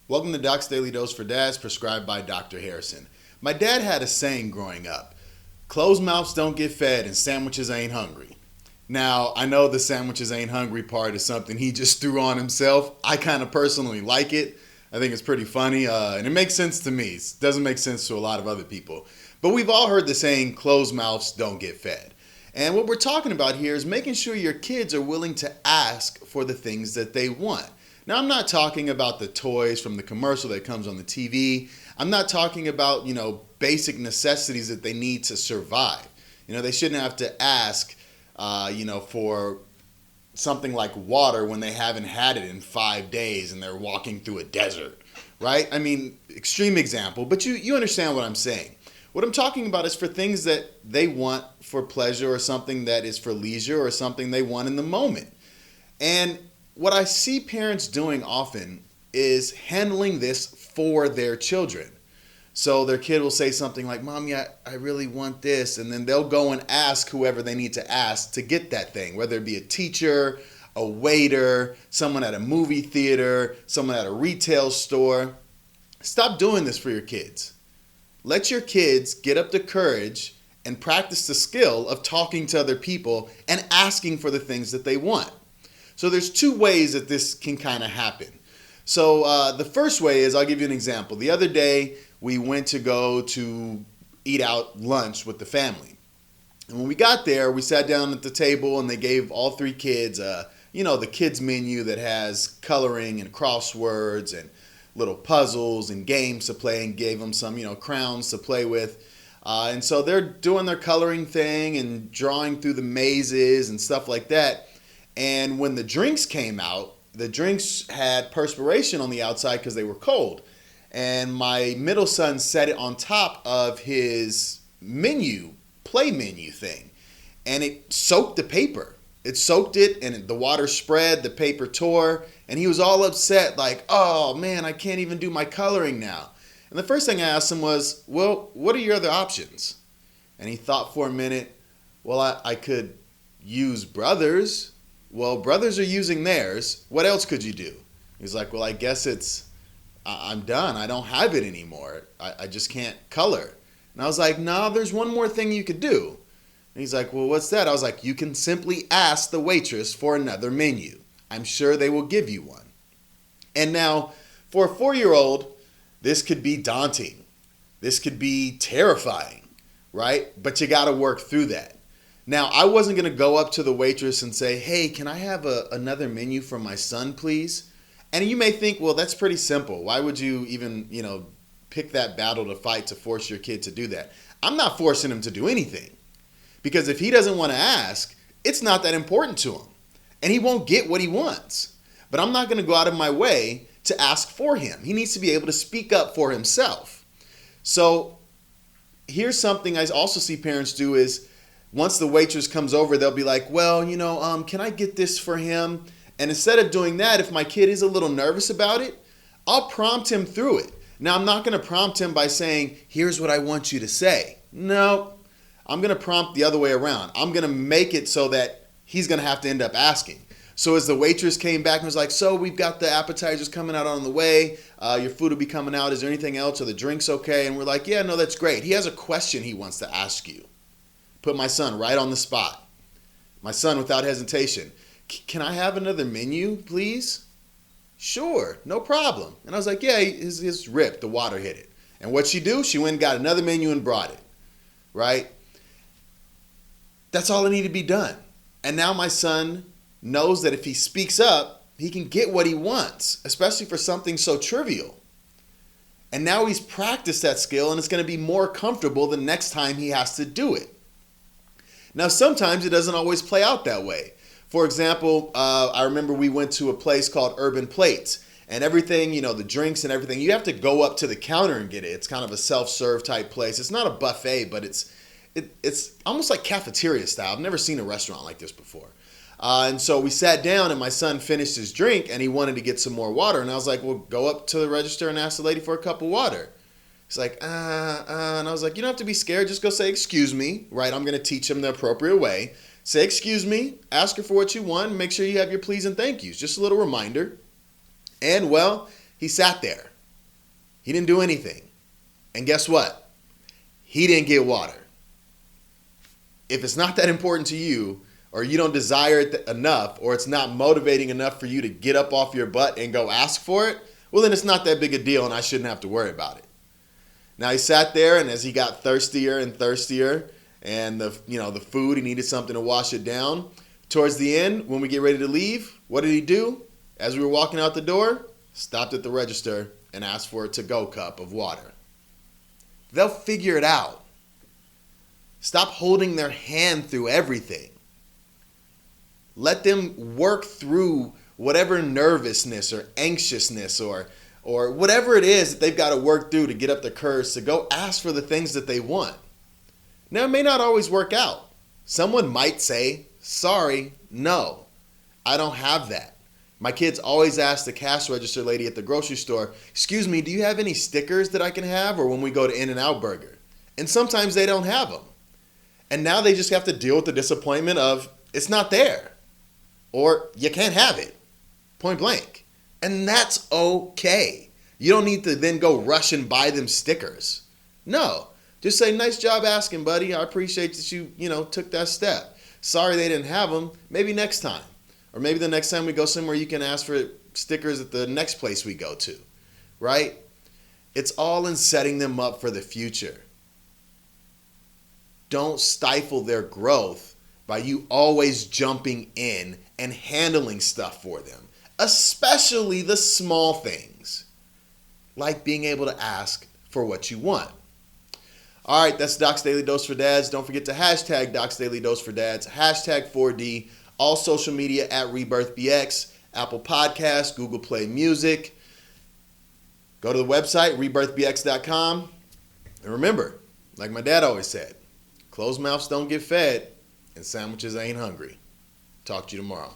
Welcome to Doc's Daily Dose for Dads, prescribed by Dr. Harrison. My dad had a saying growing up: closed mouths don't get fed and sandwiches ain't hungry. Now, I know the sandwiches ain't hungry part is something he just threw on himself. I kind of personally like it. I think it's pretty funny, and it makes sense to me. It doesn't make sense to a lot of other people. But we've all heard the saying, closed mouths don't get fed. And what we're talking about here is making sure your kids are willing to ask for the things that they want. Now, I'm not talking about the toys from the commercial that comes on the TV. I'm not talking about, basic necessities that they need to survive. They shouldn't have to ask, for something like water when they haven't had it in 5 days and they're walking through a desert, right? I mean, extreme example, but you understand what I'm saying. What I'm talking about is for things that they want for pleasure, or something that is for leisure, or something they want in the moment. And what I see parents doing often is handling this for their children. So their kid will say something like, "Mommy, I really want this." And then they'll go and ask whoever they need to ask to get that thing, whether it be a teacher, a waiter, someone at a movie theater, someone at a retail store. Stop doing this for your kids. Let your kids get up the courage and practice the skill of talking to other people and asking for the things that they want. So there's two ways that this can kind of happen. So the first way is, I'll give you an example. The other day, we went to go to eat out lunch with the family. And when we got there, we sat down at the table and they gave all three kids, the kids menu that has coloring and crosswords and little puzzles and games to play, and gave them some, crowns to play with. And so they're doing their coloring thing and drawing through the mazes and stuff like that. And when the drinks came out, the drinks had perspiration on the outside because they were cold. And my middle son set it on top of his play menu thing. And it soaked the paper. It soaked it, and the water spread, the paper tore, and he was all upset, like, "Oh man, I can't even do my coloring now." And the first thing I asked him was, "Well, what are your other options?" And he thought for a minute. "Well, I could use Brothers." "Well, Brothers are using theirs. What else could you do?" He's like, "Well, I guess I'm done. I don't have it anymore. I just can't color." And I was like, "No, there's one more thing you could do." And he's like, "Well, what's that?" I was like, "You can simply ask the waitress for another menu. I'm sure they will give you one." And now, for a 4-year-old, this could be daunting. This could be terrifying, right? But you got to work through that. Now, I wasn't going to go up to the waitress and say, "Hey, can I have another menu for my son, please?" And you may think, well, that's pretty simple. Why would you even, pick that battle to fight to force your kid to do that? I'm not forcing him to do anything. Because if he doesn't want to ask, it's not that important to him. And he won't get what he wants. But I'm not going to go out of my way to ask for him. He needs to be able to speak up for himself. So here's something I also see parents do is, once the waitress comes over, they'll be like, "Well, can I get this for him?" And instead of doing that, if my kid is a little nervous about it, I'll prompt him through it. Now, I'm not going to prompt him by saying, "Here's what I want you to say." No, I'm going to prompt the other way around. I'm going to make it so that he's going to have to end up asking. So as the waitress came back and was like, "So we've got the appetizers coming out on the way. Your food will be coming out. Is there anything else? Are the drinks okay?" And we're like, "Yeah, no, that's great." He has a question he wants to ask you. Put my son right on the spot. My son, without hesitation, "Can I have another menu, please?" "Sure, no problem." And I was like, "Yeah, his ripped. The water hit it." And what'd she do? She went and got another menu and brought it, right? That's all that needed to be done. And now my son knows that if he speaks up, he can get what he wants, especially for something so trivial. And now he's practiced that skill, and it's going to be more comfortable the next time he has to do it. Now, sometimes it doesn't always play out that way. For example, I remember we went to a place called Urban Plates, and everything, the drinks and everything, you have to go up to the counter and get it. It's kind of a self-serve type place. It's not a buffet, but it's almost like cafeteria style. I've never seen a restaurant like this before. And so we sat down, and my son finished his drink, and he wanted to get some more water. And I was like, "Well, go up to the register and ask the lady for a cup of water." He's like, and I was like, "You don't have to be scared. Just go say, 'Excuse me,' right? I'm going to teach him the appropriate way. Say, 'Excuse me,' ask her for what you want, and make sure you have your please and thank yous." Just a little reminder. And well, he sat there. He didn't do anything. And guess what? He didn't get water. If it's not that important to you, or you don't desire it enough, or it's not motivating enough for you to get up off your butt and go ask for it, well, then it's not that big a deal and I shouldn't have to worry about it. Now he sat there, and as he got thirstier and thirstier, and the food, he needed something to wash it down. Towards the end, when we get ready to leave, what did he do? As we were walking out the door, stopped at the register and asked for a to-go cup of water. They'll figure it out. Stop holding their hand through everything. Let them work through whatever nervousness or anxiousness or whatever it is that they've got to work through to get up the courage to go ask for the things that they want. Now, it may not always work out. Someone might say, sorry, no, I don't have that. My kids always ask the cash register lady at the grocery store, excuse me, do you have any stickers that I can have? Or when we go to In-N-Out Burger. And sometimes they don't have them. And now they just have to deal with the disappointment of it's not there. Or you can't have it. Point blank. And that's okay. You don't need to then go rush and buy them stickers. No. Just say, nice job asking, buddy. I appreciate that you took that step. Sorry they didn't have them. Maybe next time. Or maybe the next time we go somewhere, you can ask for stickers at the next place we go to. Right? It's all in setting them up for the future. Don't stifle their growth by you always jumping in and handling stuff for them. Especially the small things. Like being able to ask for what you want. All right, that's Doc's Daily Dose for Dads. Don't forget to hashtag Doc's Daily Dose for Dads, hashtag 4D, all social media at rebirthbx, Apple Podcasts, Google Play Music. Go to the website, rebirthbx.com. And remember, like my dad always said, closed mouths don't get fed, and sandwiches ain't hungry. Talk to you tomorrow.